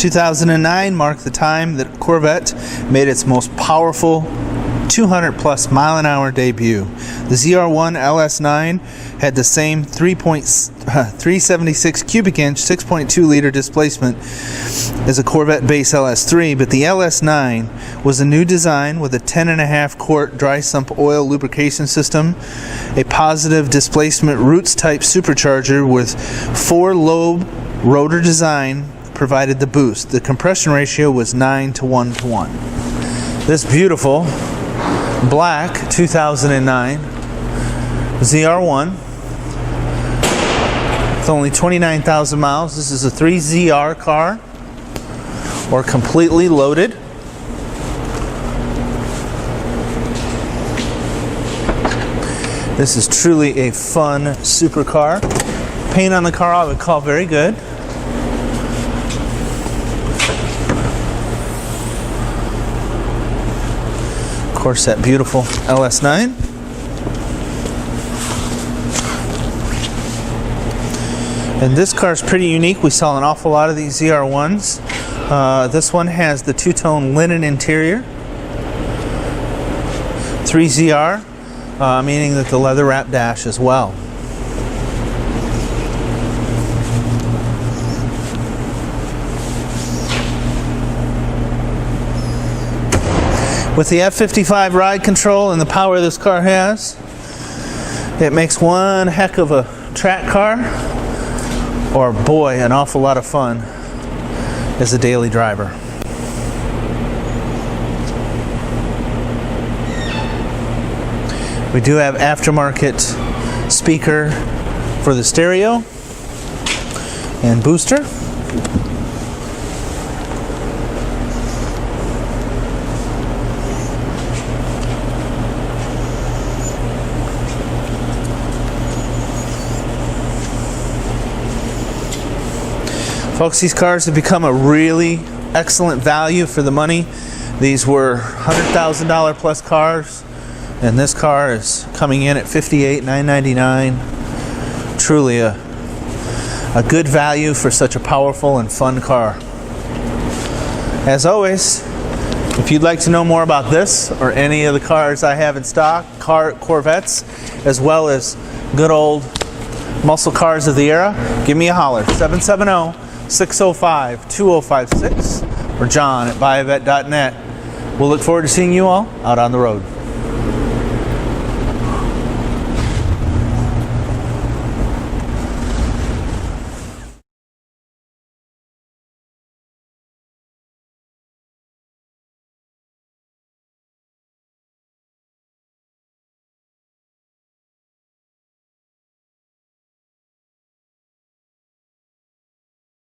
2009 marked the time that Corvette made its most powerful 200 plus mile an hour debut. The ZR1 LS9 had the same 376 cubic inch 6.2 liter displacement as a Corvette base LS3, but the LS9 was a new design with a 10.5 quart dry sump oil lubrication system, a positive displacement Roots type supercharger with 4-lobe rotor design provided the boost. The compression ratio was 9:1:1. This beautiful black 2009 ZR1 with only 29,000 miles. This is a 3ZR car, or completely loaded. This is truly a fun supercar. Paint on the car I would call very good. Of course, that beautiful LS9. And this car is pretty unique. We saw an awful lot of these ZR1s. This one has the two-tone linen interior. 3ZR, meaning that the leather wrap dash as well. With the F55 ride control and the power this car has, it makes one heck of a track car, or boy, an awful lot of fun as a daily driver. We do have aftermarket speaker for the stereo and booster. Folks, these cars have become a really excellent value for the money. These were $100,000 plus cars, and this car is coming in at $58,999. Truly a good value for such a powerful and fun car. As always, if you'd like to know more about this or any of the cars I have in stock, Corvettes, as well as good old muscle cars of the era, give me a holler. 770-605-2056 or John at buyavet.net. We'll look forward to seeing you all out on the road.